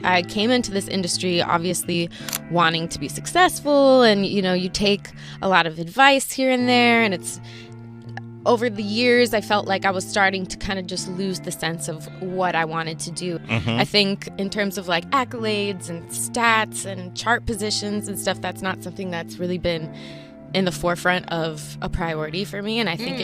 I came into this industry obviously wanting to be successful, and you take a lot of advice here and there, and it's over the years I felt like I was starting to kind of just lose the sense of what I wanted to do. I think in terms of like accolades and stats and chart positions and stuff, that's not something that's really been in the forefront of a priority for me, and I think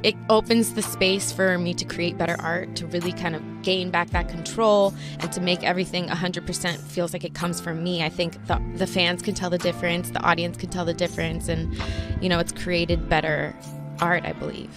it opens the space for me to create better art, to really kind of gain back that control and to make everything 100% feels like it comes from me. I think the fans can tell the difference, the audience can tell the difference, and it's created better art, I believe.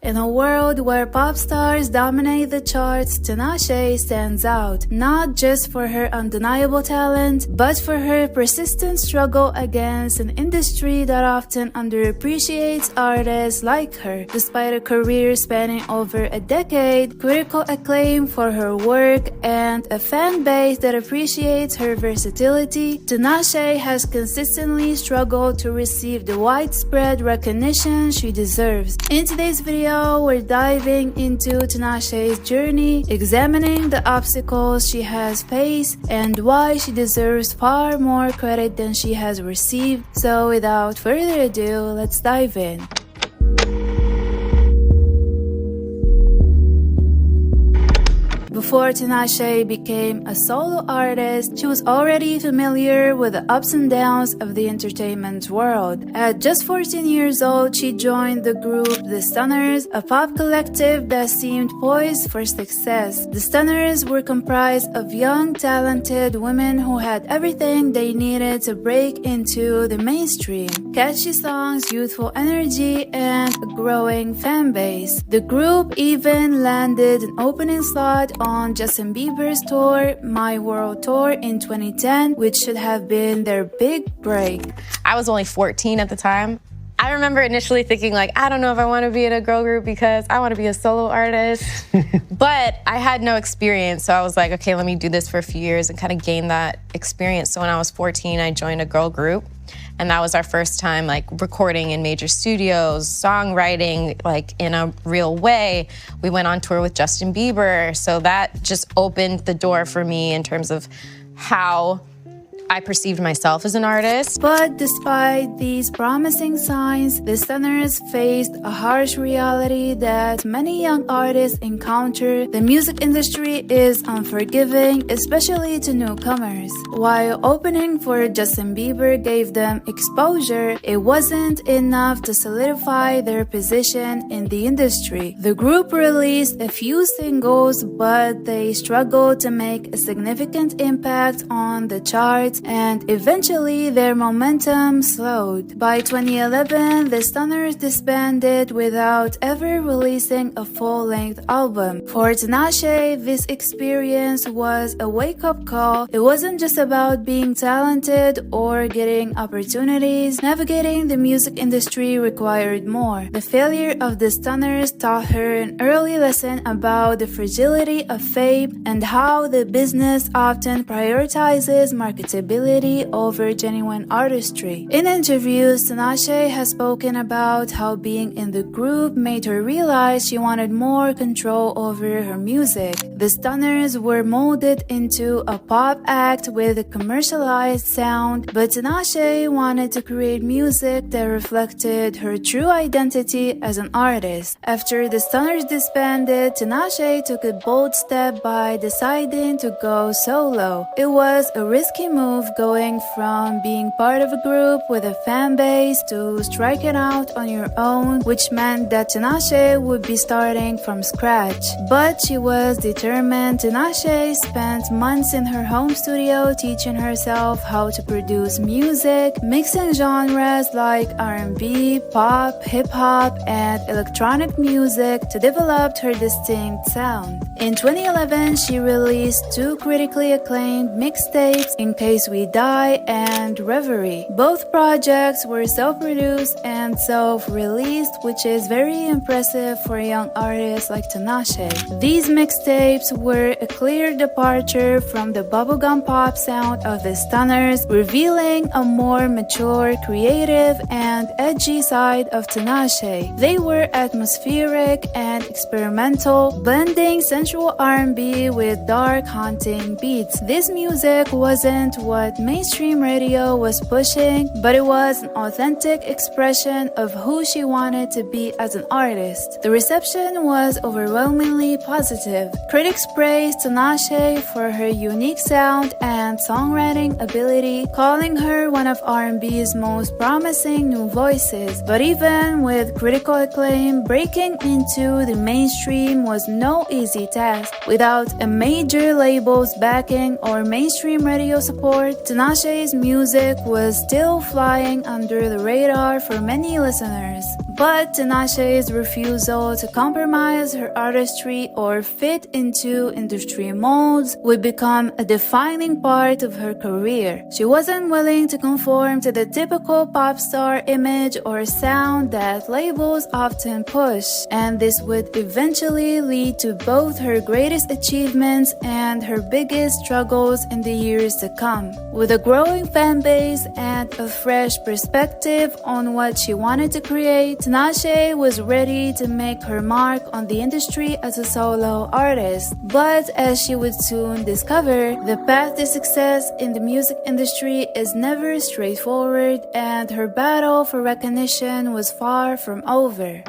In a world where pop stars dominate the charts, Tinashe stands out, not just for her undeniable talent, but for her persistent struggle against an industry that often underappreciates artists like her. Despite a career spanning over a decade, critical acclaim for her work, and a fan base that appreciates her versatility, Tinashe has consistently struggled to receive the widespread recognition she deserves. In today's video, we're diving into Tinashe's journey, examining the obstacles she has faced and why she deserves far more credit than she has received. So without further ado, let's dive in. Before Tinashe became a solo artist, she was already familiar with the ups and downs of the entertainment world. At just 14 years old, she joined the group The Stunners, a pop collective that seemed poised for success. The Stunners were comprised of young, talented women who had everything they needed to break into the mainstream: catchy songs, youthful energy, and a growing fan base. The group even landed an opening slot on Justin Bieber's tour, My World Tour, in 2010, which should have been their big break. I was only 14 at the time. I remember initially thinking I don't know if I want to be in a girl group because I want to be a solo artist. But I had no experience, so I was like, okay, let me do this for a few years and kind of gain that experience. So when I was 14, I joined a girl group. And that was our first time recording in major studios, songwriting in a real way. We went on tour with Justin Bieber. So that just opened the door for me in terms of how I perceived myself as an artist. But despite these promising signs, the Stunners faced a harsh reality that many young artists encounter. The music industry is unforgiving, especially to newcomers. While opening for Justin Bieber gave them exposure, it wasn't enough to solidify their position in the industry. The group released a few singles, but they struggled to make a significant impact on the charts, and eventually their momentum slowed. By 2011, the Stunners disbanded without ever releasing a full-length album. For Tinashe, this experience was a wake-up call. It wasn't just about being talented or getting opportunities. Navigating the music industry required more. The failure of the Stunners taught her an early lesson about the fragility of fame and how the business often prioritizes marketability over genuine artistry. In interviews, Tinashe has spoken about how being in the group made her realize she wanted more control over her music. The Stunners were molded into a pop act with a commercialized sound, but Tinashe wanted to create music that reflected her true identity as an artist. After the Stunners disbanded, Tinashe took a bold step by deciding to go solo. It was a risky move, going from being part of a group with a fan base to striking out on your own, which meant that Tinashe would be starting from scratch. But she was determined. Tinashe spent months in her home studio teaching herself how to produce music, mixing genres like R&B, pop, hip-hop, and electronic music to develop her distinct sound. In 2011, she released 2 critically acclaimed mixtapes, In Case Days We Die and Reverie. Both projects were self-produced and self-released, which is very impressive for a young artist like Tinashe. These mixtapes were a clear departure from the bubblegum pop sound of the Stunners, revealing a more mature, creative, and edgy side of Tinashe. They were atmospheric and experimental, blending sensual R&B with dark, haunting beats. This music wasn't what mainstream radio was pushing, but it was an authentic expression of who she wanted to be as an artist. The reception was overwhelmingly positive. Critics praised Tinashe for her unique sound and songwriting ability, calling her one of R&B's most promising new voices. But even with critical acclaim, breaking into the mainstream was no easy task. Without a major label's backing or mainstream radio support, Tinashe's music was still flying under the radar for many listeners. But Tinashe's refusal to compromise her artistry or fit into industry molds would become a defining part of her career. She wasn't willing to conform to the typical pop star image or sound that labels often push, and this would eventually lead to both her greatest achievements and her biggest struggles in the years to come. With a growing fan base and a fresh perspective on what she wanted to create, Tinashe was ready to make her mark on the industry as a solo artist. But as she would soon discover, the path to success in the music industry is never straightforward, and her battle for recognition was far from over.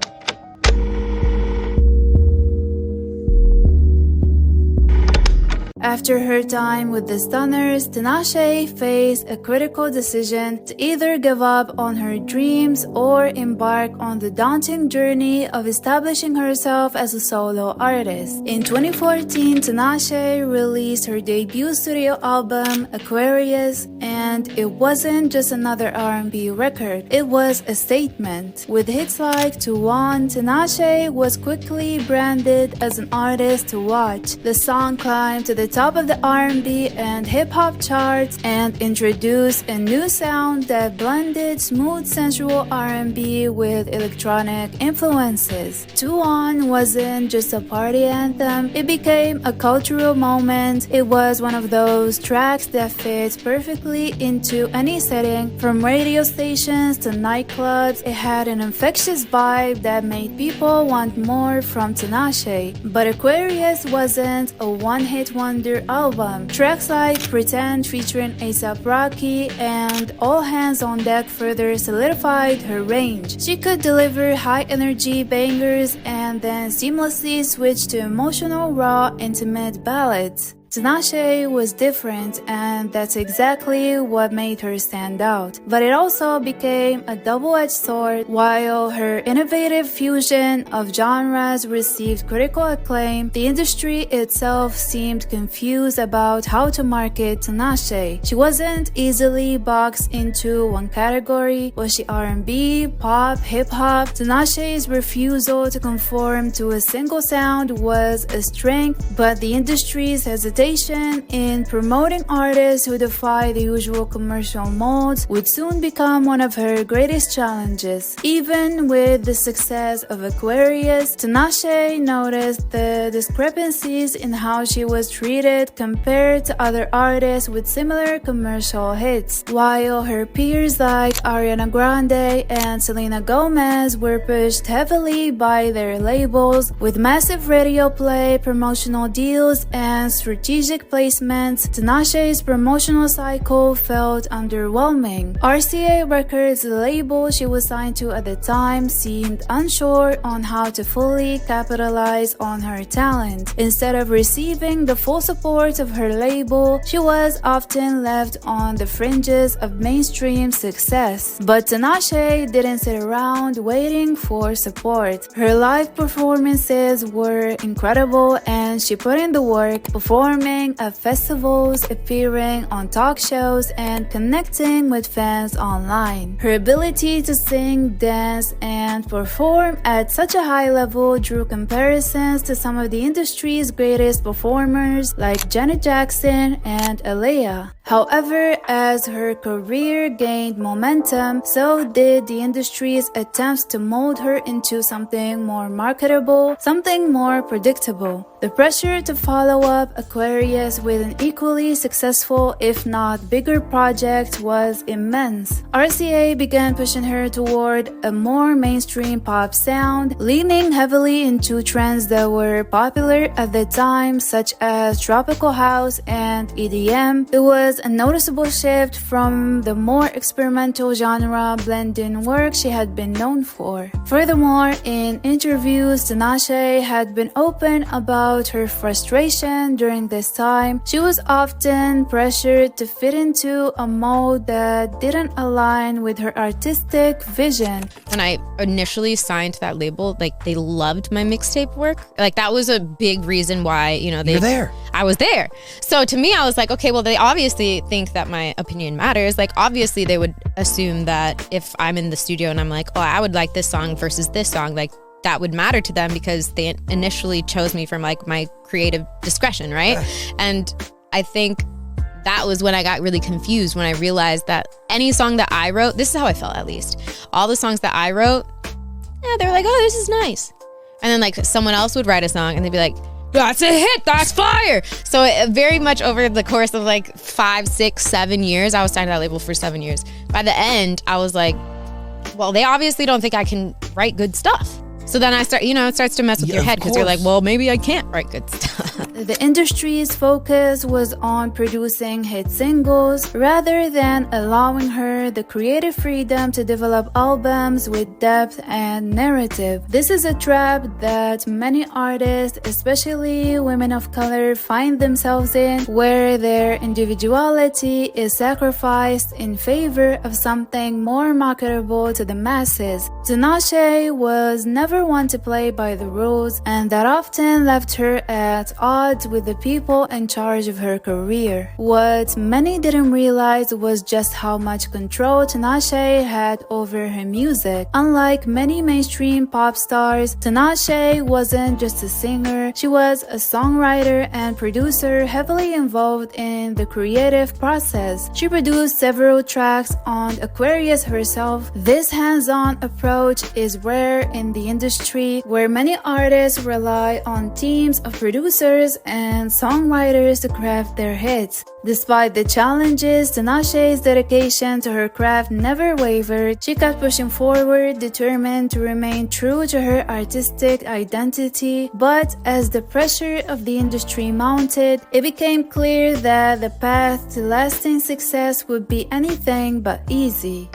After her time with the Stunners, Tinashe faced a critical decision to either give up on her dreams or embark on the daunting journey of establishing herself as a solo artist. In 2014, Tinashe released her debut studio album, Aquarius, and it wasn't just another R&B record, it was a statement. With hits like To One, Tinashe was quickly branded as an artist to watch. The song climbed to the top of the R&B and hip-hop charts and introduced a new sound that blended smooth sensual R&B with electronic influences. To One wasn't just a party anthem, it became a cultural moment. It was one of those tracks that fits perfectly into any setting, from radio stations to nightclubs. It had an infectious vibe that made people want more from Tinashe. But Aquarius wasn't a one-hit wonder album. Tracks like Pretend featuring A$AP Rocky and All Hands on Deck further solidified her range. She could deliver high-energy bangers and then seamlessly switch to emotional, raw, intimate ballads. Tinashe was different, and that's exactly what made her stand out. But it also became a double-edged sword. While her innovative fusion of genres received critical acclaim, the industry itself seemed confused about how to market Tinashe. She wasn't easily boxed into one category. Was she R&B, pop, hip-hop? Tinashe's refusal to conform to a single sound was a strength, but the industry's hesitation in promoting artists who defy the usual commercial molds would soon become one of her greatest challenges. Even with the success of Aquarius, Tinashe noticed the discrepancies in how she was treated compared to other artists with similar commercial hits. While her peers like Ariana Grande and Selena Gomez were pushed heavily by their labels with massive radio play, promotional deals, and strategic placements, Tinashe's promotional cycle felt underwhelming. RCA Records, the label she was signed to at the time, seemed unsure on how to fully capitalize on her talent. Instead of receiving the full support of her label, she was often left on the fringes of mainstream success. But Tinashe didn't sit around waiting for support. Her live performances were incredible, and she put in the work, performing performing at festivals, appearing on talk shows, and connecting with fans online. Her ability to sing, dance, and perform at such a high level drew comparisons to some of the industry's greatest performers like Janet Jackson and Aaliyah. However, as her career gained momentum, so did the industry's attempts to mold her into something more marketable, something more predictable. The pressure to follow up Aquarius with an equally successful, if not bigger project was immense. RCA began pushing her toward a more mainstream pop sound, leaning heavily into trends that were popular at the time, such as tropical house and EDM. It was a noticeable shift from the more experimental genre blending work she had been known for. Furthermore, in interviews, Tinashe had been open about her frustration during this time. She was often pressured to fit into a mold that didn't align with her artistic vision. When I initially signed to that label, like, they loved my mixtape work. Like, that was a big reason why, You're there. I was there. So to me, I was like, okay, well, they obviously think that my opinion matters. Like, obviously they would assume that if I'm in the studio and I'm like, oh, I would like this song versus this song, like, that would matter to them because they initially chose me from like my creative discretion, right? And I think that was when I got really confused, when I realized that any song that I wrote, this is how I felt at least, all the songs that I wrote, they were like, oh, this is nice. And then like someone else would write a song and they'd be like, that's a hit, that's fire. So very much over the course of like 5, 6, 7 years, I was signed to that label for 7 years. By the end, I was like, well, they obviously don't think I can write good stuff. So then I start, it starts to mess with your head because you're like, well, maybe I can't write good stuff. The industry's focus was on producing hit singles rather than allowing her the creative freedom to develop albums with depth and narrative. This is a trap that many artists, especially women of color, find themselves in, where their individuality is sacrificed in favor of something more marketable to the masses. Tinashe was never one to play by the rules, and that often left her at odds with the people in charge of her career. What many didn't realize was just how much control Tinashe had over her music. Unlike many mainstream pop stars, Tinashe wasn't just a singer, she was a songwriter and producer heavily involved in the creative process. She produced several tracks on Aquarius herself. This hands-on approach is rare in the industry, where many artists rely on teams of producers and songwriters to craft their hits. Despite the challenges, Tinashe's dedication to her craft never wavered. She kept pushing forward, determined to remain true to her artistic identity. But as the pressure of the industry mounted, it became clear that the path to lasting success would be anything but easy.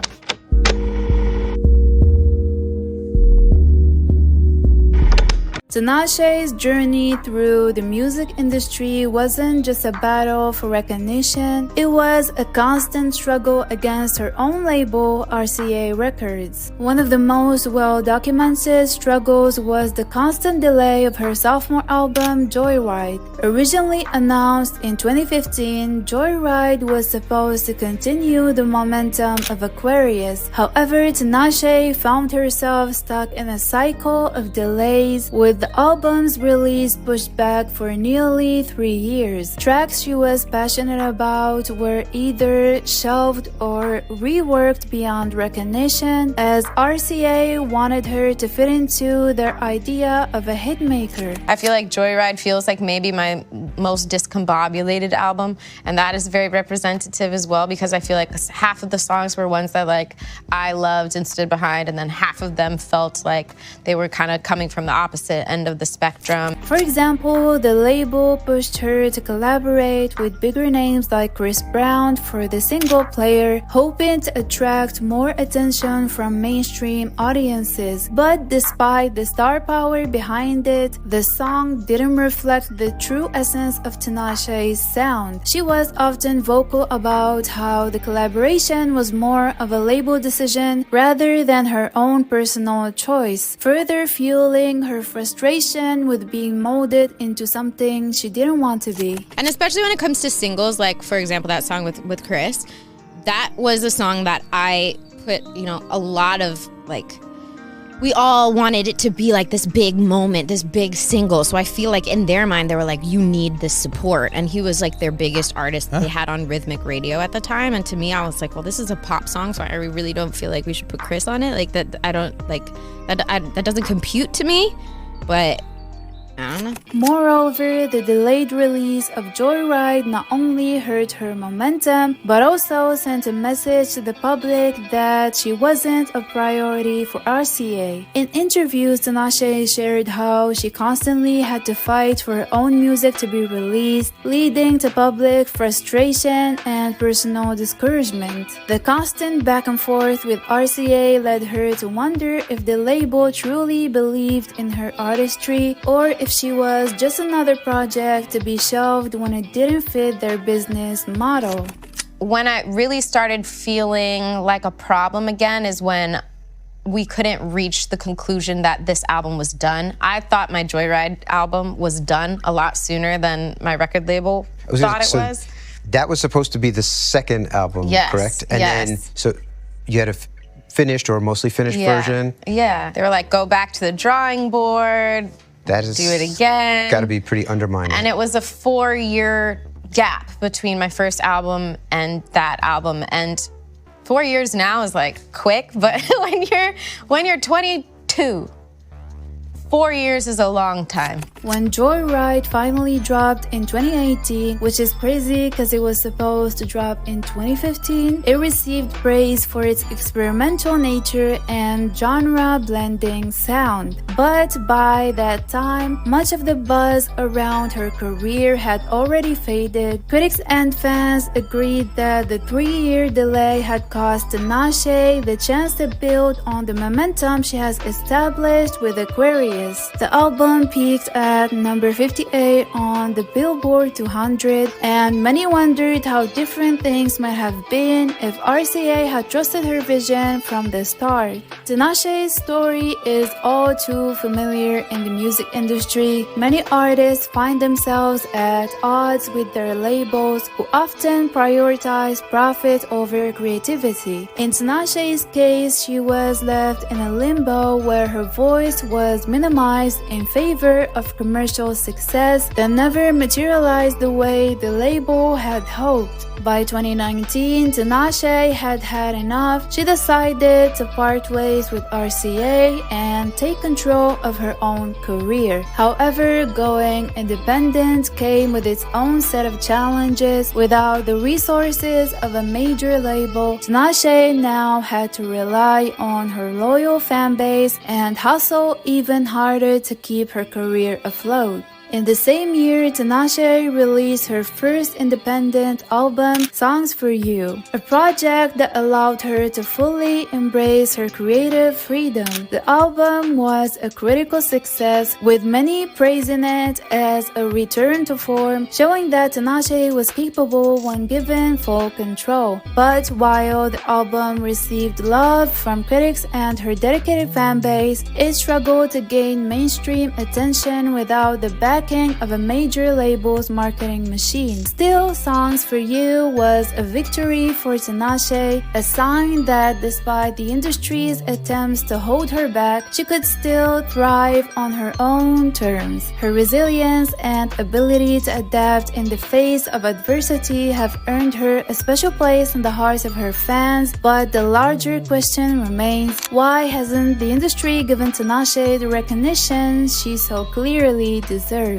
Tinashe's journey through the music industry wasn't just a battle for recognition, it was a constant struggle against her own label, RCA Records. One of the most well-documented struggles was the constant delay of her sophomore album, Joyride. Originally announced in 2015, Joyride was supposed to continue the momentum of Aquarius. However, Tinashe found herself stuck in a cycle of delays, with the album's release pushed back for nearly 3 years. Tracks she was passionate about were either shelved or reworked beyond recognition, as RCA wanted her to fit into their idea of a hitmaker. I feel like Joyride feels like maybe my most discombobulated album, and that is very representative as well, because I feel like half of the songs were ones that like I loved and stood behind, and then half of them felt like they were kind of coming from the opposite end of the spectrum. For example, the label pushed her to collaborate with bigger names like Chris Brown for the single Player, hoping to attract more attention from mainstream audiences. But despite the star power behind it, the song didn't reflect the true true essence of Tinashe's sound. She was often vocal about how the collaboration was more of a label decision rather than her own personal choice, further fueling her frustration with being molded into something she didn't want to be. And especially when it comes to singles, like for example that song with Chris, that was a song that I put, a lot of we all wanted it to be like this big moment, this big single. So I feel like in their mind, they were like, you need this support. And he was like their biggest artist they had on rhythmic radio at the time. And to me, I was like, well, this is a pop song, so I really don't feel like we should put Chris on it. Like that, I don't like that doesn't compute to me, but I don't know. Moreover, the delayed release of Joyride not only hurt her momentum, but also sent a message to the public that she wasn't a priority for RCA. In interviews, Tinashe shared how she constantly had to fight for her own music to be released, leading to public frustration and personal discouragement. The constant back and forth with RCA led her to wonder if the label truly believed in her artistry, or if she was just another project to be shelved when it didn't fit their business model. When I really started feeling like a problem again is when we couldn't reach the conclusion that this album was done. I thought my Joyride album was done a lot sooner than my record label thought it was. That was supposed to be the second album, correct? And then, so you had a finished or mostly finished version? Yeah, they were like, go back to the drawing board, that is, do it again. Got to be pretty undermining. And it was a 4-year gap between my first album and that album. And 4 years now is like quick, but when you're 22, 4 years is a long time. When Joyride finally dropped in 2018, which is crazy because it was supposed to drop in 2015, it received praise for its experimental nature and genre-blending sound. But by that time, much of the buzz around her career had already faded. Critics and fans agreed that the 3-year delay had cost Tinashe the chance to build on the momentum she has established with Aquarius. The album peaked at number 58 on the Billboard 200, and many wondered how different things might have been if RCA had trusted her vision from the start. Tinashe's story is all too familiar in the music industry. Many artists find themselves at odds with their labels, who often prioritize profit over creativity. In Tinashe's case, she was left in a limbo where her voice was minimized in favor of commercial success that never materialized the way the label had hoped. By 2019, Tinashe had had enough. She decided to part ways with RCA and take control of her own career. However, going independent came with its own set of challenges. Without the resources of a major label, Tinashe now had to rely on her loyal fan base and hustle even harder to keep her career afloat. In the same year, Tinashe released her first independent album, Songs for You, a project that allowed her to fully embrace her creative freedom. The album was a critical success, with many praising it as a return to form, showing that Tinashe was capable when given full control. But while the album received love from critics and her dedicated fan base, it struggled to gain mainstream attention without the backing of a major label's marketing machine. Still, Songs for You was a victory for Tinashe, a sign that despite the industry's attempts to hold her back, she could still thrive on her own terms. Her resilience and ability to adapt in the face of adversity have earned her a special place in the hearts of her fans, but the larger question remains, why hasn't the industry given Tinashe the recognition she so clearly deserves?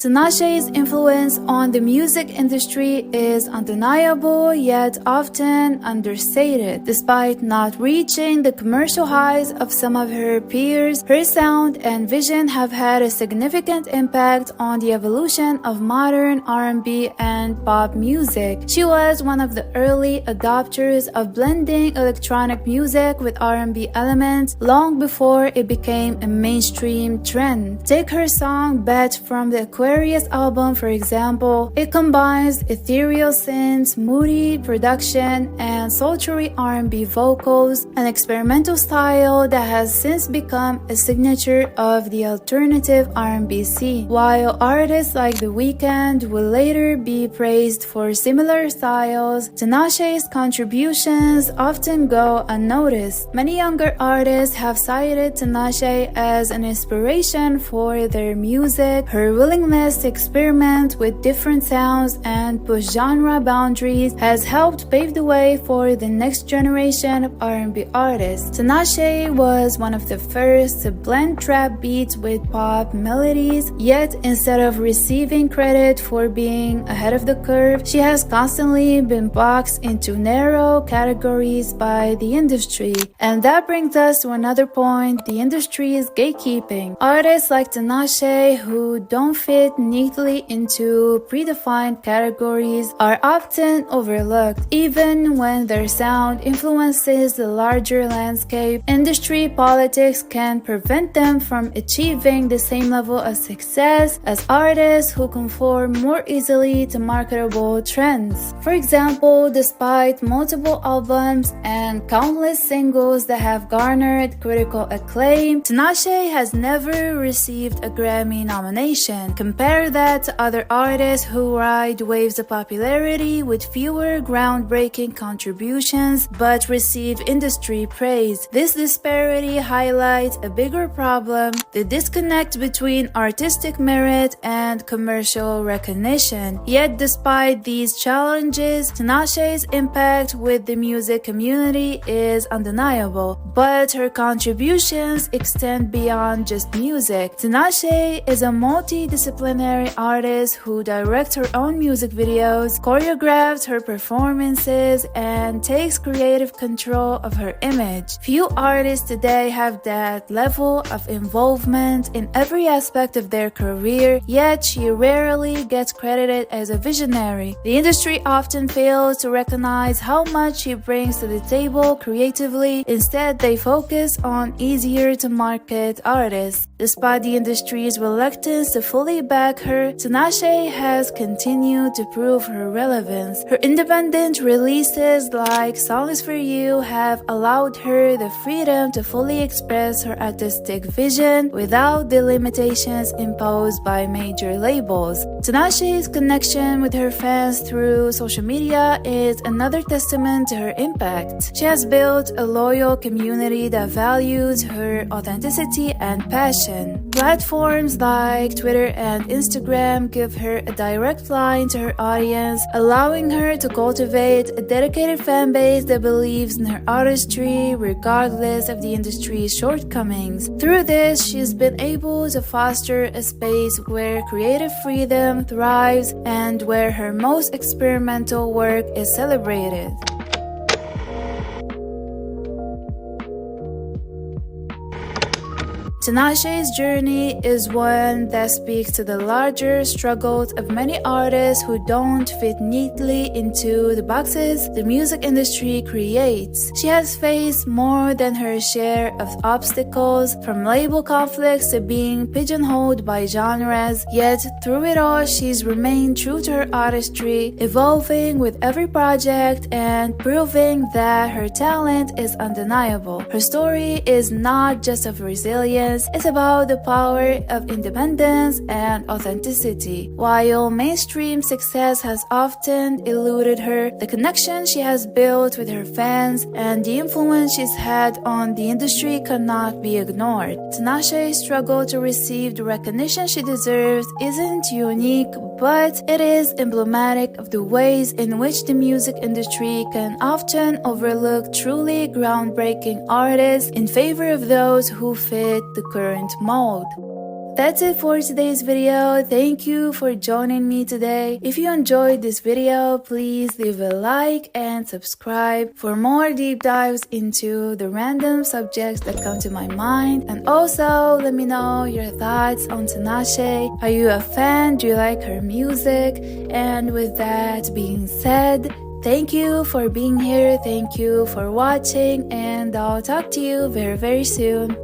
Tinashe's influence on the music industry is undeniable yet often understated. Despite not reaching the commercial highs of some of her peers, her sound and vision have had a significant impact on the evolution of modern R&B and pop music. She was one of the early adopters of blending electronic music with R&B elements long before it became a mainstream trend. Take her song Bet from the Aquarius album, for example. It combines ethereal synths, moody production, and sultry R&B vocals, an experimental style that has since become a signature of the alternative R&B scene. While artists like The Weeknd will later be praised for similar styles, Tinashe's contributions often go unnoticed. Many younger artists have cited Tinashe as an inspiration for their music. Her willingness to experiment with different sounds and push genre boundaries has helped pave the way for the next generation of R&B artists. Tinashe was one of the first to blend trap beats with pop melodies, yet instead of receiving credit for being ahead of the curve, she has constantly been boxed into narrow categories by the industry. And that brings us to another point: the industry's gatekeeping. Artists like Tinashe, who don't fit neatly into predefined categories, are often overlooked, even when their sound influences the larger landscape. Industry politics can prevent them from achieving the same level of success as artists who conform more easily to marketable trends. For example, despite multiple albums and countless singles that have garnered critical acclaim, Tinashe has never received a Grammy nomination. Compare that to other artists who ride waves of popularity with fewer groundbreaking contributions but receive industry praise. This disparity highlights a bigger problem: the disconnect between artistic merit and commercial recognition. Yet despite these challenges, Tinashe's impact with the music community is undeniable, but her contributions extend beyond just music. Tinashe is a multidisciplinary artist who directs her own music videos, choreographs her performances, and takes creative control of her image. Few artists today have that level of involvement in every aspect of their career, yet she rarely gets credited as a visionary. The industry often fails to recognize how much she brings to the table creatively. Instead, they focus on easier to market artists. Despite the industry's reluctance to fully back her, Tinashe has continued to prove her relevance. Her independent releases like Songs for You have allowed her the freedom to fully express her artistic vision without the limitations imposed by major labels. Tinashe's connection with her fans through social media is another testament to her impact. She has built a loyal community that values her authenticity and passion. Platforms like Twitter and Instagram give her a direct line to her audience, allowing her to cultivate a dedicated fan base that believes in her artistry regardless of the industry's shortcomings. Through this, she's been able to foster a space where creative freedom thrives and where her most experimental work is celebrated. Tinashe's journey is one that speaks to the larger struggles of many artists who don't fit neatly into the boxes the music industry creates. She has faced more than her share of obstacles, from label conflicts to being pigeonholed by genres, yet through it all she's remained true to her artistry, evolving with every project and proving that her talent is undeniable. Her story is not just of resilience, it's about the power of independence and authenticity. While mainstream success has often eluded her, the connection she has built with her fans and the influence she's had on the industry cannot be ignored. Tinashe's struggle to receive the recognition she deserves isn't unique, but it is emblematic of the ways in which the music industry can often overlook truly groundbreaking artists in favor of those who fit the current mold. That's it for today's video. Thank you for joining me today. If you enjoyed this video, please leave a like and subscribe for more deep dives into the random subjects that come to my mind. And also, let me know your thoughts on Tinashe. Are you a fan? Do you like her music? And with that being said, thank you for being here. Thank you for watching. And I'll talk to you very, very soon.